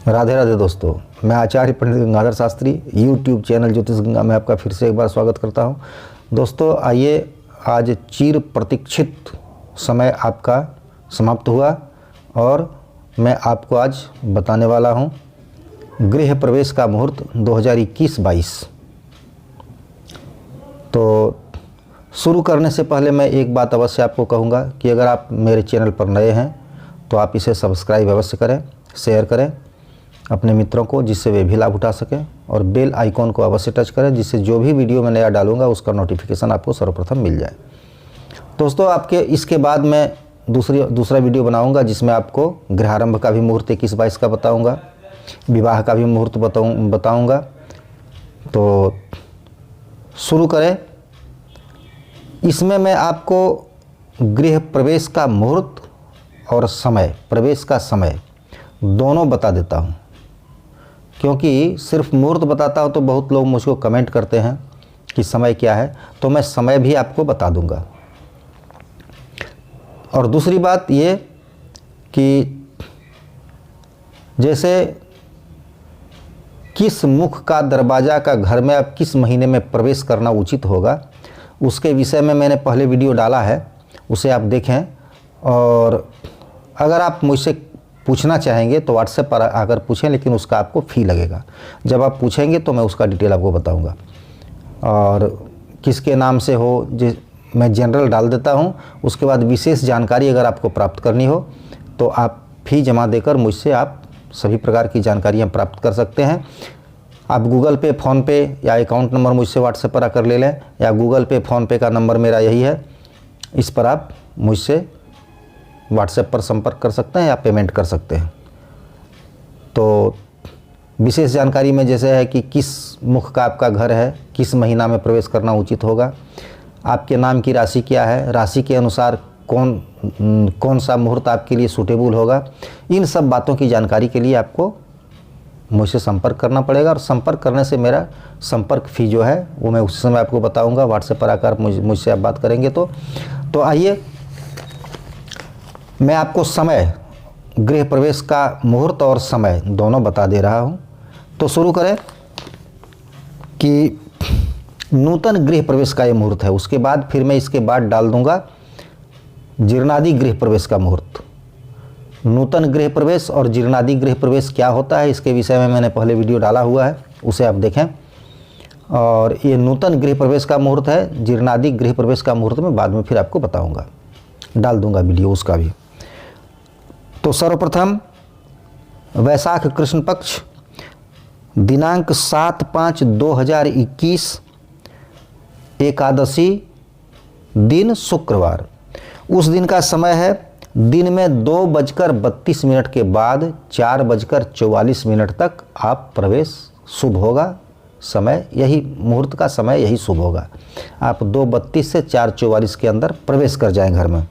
राधे राधे दोस्तों, मैं आचार्य पंडित Gangadhar Shastri YouTube channel ज्योतिष गंगा में आपका फिर से एक बार स्वागत करता हूं। दोस्तों आइए, आज चिर प्रतीक्षित समय आपका समाप्त हुआ और मैं आपको आज बताने वाला हूं गृह प्रवेश का मुहूर्त 2021-22। तो शुरू करने से पहले मैं एक बात अवश्य आपको कहूँगा कि अगर आप मेरे चैनल पर नए हैं तो आप इसे सब्सक्राइब अवश्य करें, शेयर करें अपने मित्रों को, जिससे वे भी लाभ उठा सकें, और बेल आइकॉन को अवश्य टच करें, जिससे जो भी वीडियो मैं नया डालूंगा उसका नोटिफिकेशन आपको सर्वप्रथम मिल जाए। दोस्तों आपके इसके बाद मैं दूसरा वीडियो बनाऊंगा जिसमें आपको गृहारंभ का भी मुहूर्त 21-22 का बताऊंगा, विवाह का भी मुहूर्त बताऊंगा। तो शुरू करें। इसमें मैं आपको गृह प्रवेश का मुहूर्त और समय, प्रवेश का समय दोनों बता देता हूं, क्योंकि सिर्फ मुहूर्त बताता हूं तो बहुत लोग मुझको कमेंट करते हैं कि समय क्या है, तो मैं समय भी आपको बता दूंगा। और दूसरी बात ये कि जैसे किस मुख का दरवाज़ा का घर में आप किस महीने में प्रवेश करना उचित होगा, उसके विषय में मैंने पहले वीडियो डाला है, उसे आप देखें। और अगर आप मुझसे पूछना चाहेंगे तो व्हाट्सएप पर आकर पूछें, लेकिन उसका आपको फ़ी लगेगा। जब आप पूछेंगे तो मैं उसका डिटेल आपको बताऊंगा। और किसके नाम से हो मैं जनरल डाल देता हूं। उसके बाद विशेष जानकारी अगर आपको प्राप्त करनी हो तो आप फ़ी जमा देकर मुझसे आप सभी प्रकार की जानकारियां प्राप्त कर सकते हैं। आप गूगल पे, फ़ोनपे या अकाउंट नंबर मुझसे व्हाट्सएप पर आकर ले लें, या गूगल पे, फ़ोनपे का नंबर मेरा यही है, इस पर आप मुझसे व्हाट्सएप पर संपर्क कर सकते हैं या पेमेंट कर सकते हैं। तो विशेष जानकारी में जैसे है कि किस मुख का आपका घर है, किस महीना में प्रवेश करना उचित होगा, आपके नाम की राशि क्या है, राशि के अनुसार कौन सा मुहूर्त आपके लिए सूटेबल होगा, इन सब बातों की जानकारी के लिए आपको मुझसे संपर्क करना पड़ेगा। और संपर्क करने से मेरा संपर्क फ़ी जो है वो मैं उस समय आपको बताऊंगा। व्हाट्सएप पर आकर मुझसे आप बात करेंगे तो आइए मैं आपको समय, गृह प्रवेश का मुहूर्त और समय दोनों बता दे रहा हूं। तो शुरू करें कि नूतन गृह प्रवेश का ये मुहूर्त है। उसके बाद फिर मैं इसके बाद डाल दूंगा जीर्णादि गृह प्रवेश का मुहूर्त। नूतन गृह प्रवेश और जीर्णादि गृह प्रवेश क्या होता है, इसके विषय में मैंने पहले वीडियो डाला हुआ है, उसे आप देखें। और ये नूतन गृह प्रवेश का मुहूर्त है। जीर्णादि गृह प्रवेश का मुहूर्त में बाद में फिर आपको बताऊंगा, डाल दूंगा वीडियो उसका भी। तो सर्वप्रथम वैशाख कृष्ण पक्ष, दिनांक 7/5/2021, एकादशी दिन शुक्रवार। उस दिन का समय है दिन में 2:32 के बाद 4:44 तक आप प्रवेश शुभ होगा। समय यही, मुहूर्त का समय यही शुभ होगा। आप 2:32 से 4:44 के अंदर प्रवेश कर जाएं घर में।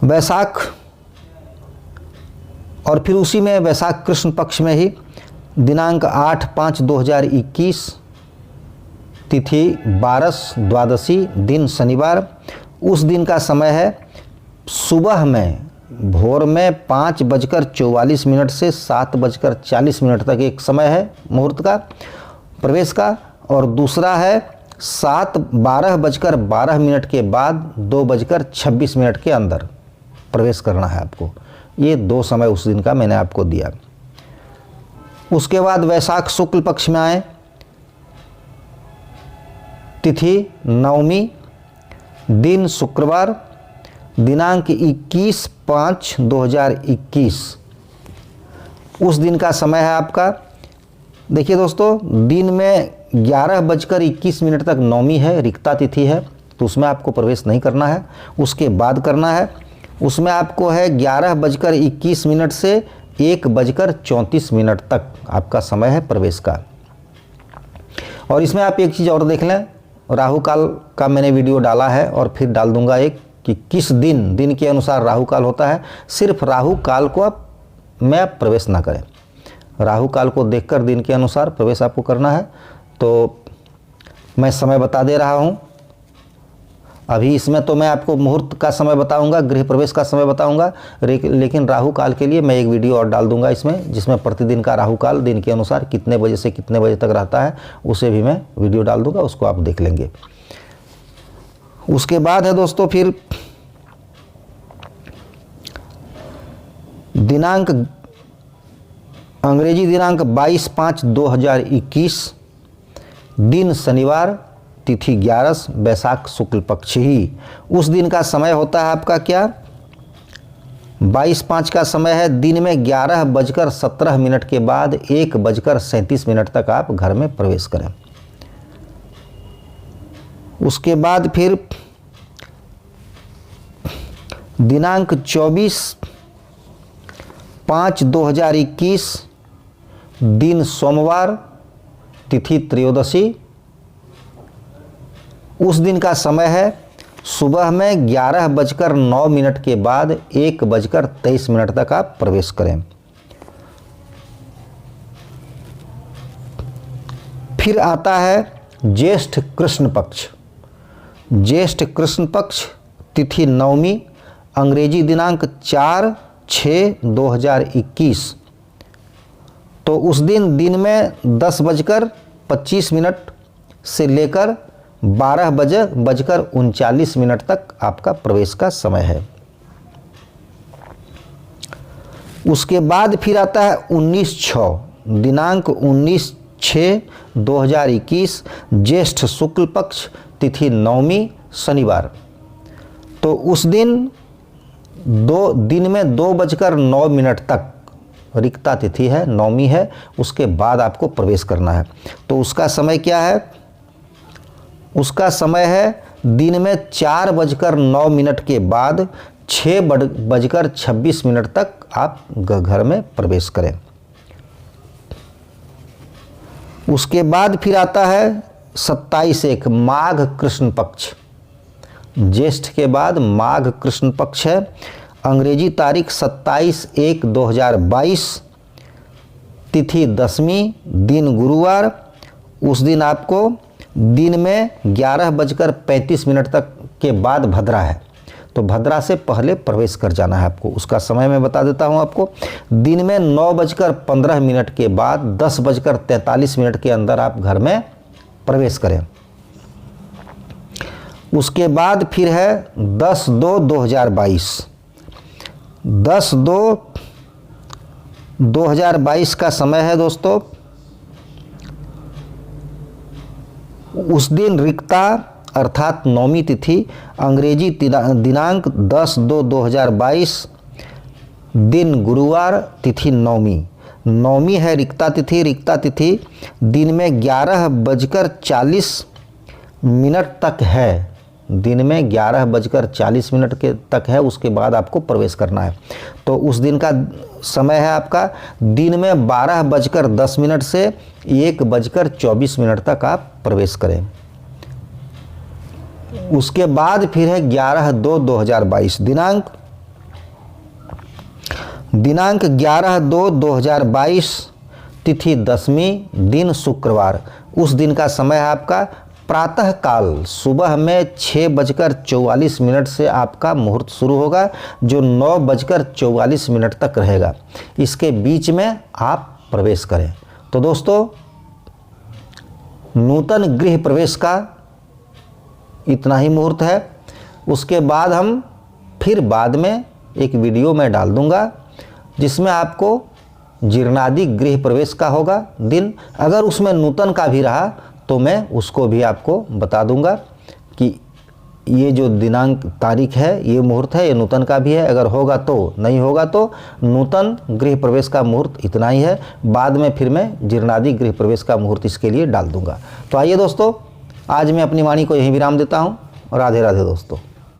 वैशाख, और फिर उसी में वैशाख कृष्ण पक्ष में ही दिनांक 8/5/2021, तिथि 12 द्वादशी, दिन शनिवार। उस दिन का समय है सुबह में, भोर में 5:44 से 7:40 तक एक समय है मुहूर्त का, प्रवेश का। और दूसरा है 12:12 के बाद 2:26 के अंदर प्रवेश करना है आपको। ये दो समय उस दिन का मैंने आपको दिया। उसके बाद वैशाख शुक्ल पक्ष में आए, तिथि नवमी, दिन शुक्रवार, दिनांक 21/5/2021। उस दिन का समय है आपका, देखिए दोस्तों, दिन में 11:21 तक नवमी है, रिक्ता तिथि है, तो उसमें आपको प्रवेश नहीं करना है, उसके बाद करना है। उसमें आपको है 11:21 से 1:34 तक आपका समय है प्रवेश का। और इसमें आप एक चीज़ और देख लें, राहु काल का मैंने वीडियो डाला है और फिर डाल दूंगा एक कि किस दिन के अनुसार राहु काल होता है। सिर्फ राहु काल को आप प्रवेश ना करें, राहु काल को देखकर दिन के अनुसार प्रवेश आपको करना है। तो मैं समय बता दे रहा हूँ। अभी इसमें तो मैं आपको मुहूर्त का समय बताऊंगा, गृह प्रवेश का समय बताऊंगा, लेकिन राहु काल के लिए मैं एक वीडियो और डाल दूंगा इसमें, जिसमें प्रतिदिन का राहु काल दिन के अनुसार कितने बजे से कितने बजे तक रहता है, उसे भी मैं वीडियो डाल दूंगा, उसको आप देख लेंगे। उसके बाद है दोस्तों फिर दिनांक, अंग्रेजी दिनांक 22/5/2021, दिन शनिवार, तिथि 11 वैशाख शुक्ल पक्ष ही। उस दिन का समय होता है आपका क्या, 22/5 का समय है, दिन में 11:17 के बाद 1:37 तक आप घर में प्रवेश करें। उसके बाद फिर दिनांक 24/5/2021, दिन सोमवार, तिथि त्रयोदशी। उस दिन का समय है सुबह में 11:09 के बाद 1:23 तक आप प्रवेश करें। फिर आता है ज्येष्ठ कृष्ण पक्ष। ज्येष्ठ कृष्ण पक्ष तिथि नवमी, अंग्रेजी दिनांक 4/6/2021। तो उस दिन दिन में 10:25 से लेकर 12:39 तक आपका प्रवेश का समय है। उसके बाद फिर आता है 19/6, दिनांक 19/6/2021, ज्येष्ठ शुक्ल पक्ष, तिथि नवमी, शनिवार। तो उस दिन दिन में 2:09 तक रिक्ता तिथि है, नवमी है, उसके बाद आपको प्रवेश करना है। तो उसका समय क्या है, उसका समय है दिन में 4:09 के बाद 6:26 तक आप घर में प्रवेश करें। उसके बाद फिर आता है 27/1 माघ कृष्ण पक्ष। ज्येष्ठ के बाद माघ कृष्ण पक्ष है, अंग्रेजी तारीख 27/1/2022, तिथि दशमी, दिन गुरुवार। उस दिन आपको दिन में 11:35 तक के बाद भद्रा है, तो भद्रा से पहले प्रवेश कर जाना है आपको। उसका समय मैं बता देता हूं आपको, दिन में 9:15 के बाद 10:43 के अंदर आप घर में प्रवेश करें। उसके बाद फिर है 10/2/2022। 10/2/2022 का समय है दोस्तों। उस दिन रिक्ता अर्थात नवमी तिथि, अंग्रेजी दिनांक 10/2/2022, दिन गुरुवार, तिथि नवमी। नवमी है रिक्ता तिथि। रिक्ता तिथि दिन में 11:40 तक है, दिन में 11:40 के तक है, उसके बाद आपको प्रवेश करना है। तो उस दिन का समय है आपका दिन में 12:10 से 1:24 तक आप प्रवेश करें। उसके बाद फिर है 11/2/2022, दिनांक 11/2/2022, तिथि दशमी, दिन शुक्रवार। उस दिन का समय है आपका प्रातः काल, सुबह में 6:44 से आपका मुहूर्त शुरू होगा, जो 9:44 तक रहेगा। इसके बीच में आप प्रवेश करें। तो दोस्तों, नूतन गृह प्रवेश का इतना ही मुहूर्त है। उसके बाद हम फिर बाद में एक वीडियो में डाल दूंगा, जिसमें आपको जीर्णादि गृह प्रवेश का होगा दिन। अगर उसमें नूतन का भी रहा तो मैं उसको भी आपको बता दूंगा कि ये जो दिनांक तारीख है, ये मुहूर्त है, ये नूतन का भी है। अगर होगा तो, नहीं होगा तो नूतन गृह प्रवेश का मुहूर्त इतना ही है। बाद में फिर मैं जीर्णादि गृह प्रवेश का मुहूर्त इसके लिए डाल दूंगा। तो आइए दोस्तों, आज मैं अपनी वाणी को यहीं विराम देता हूँ। राधे राधे दोस्तों।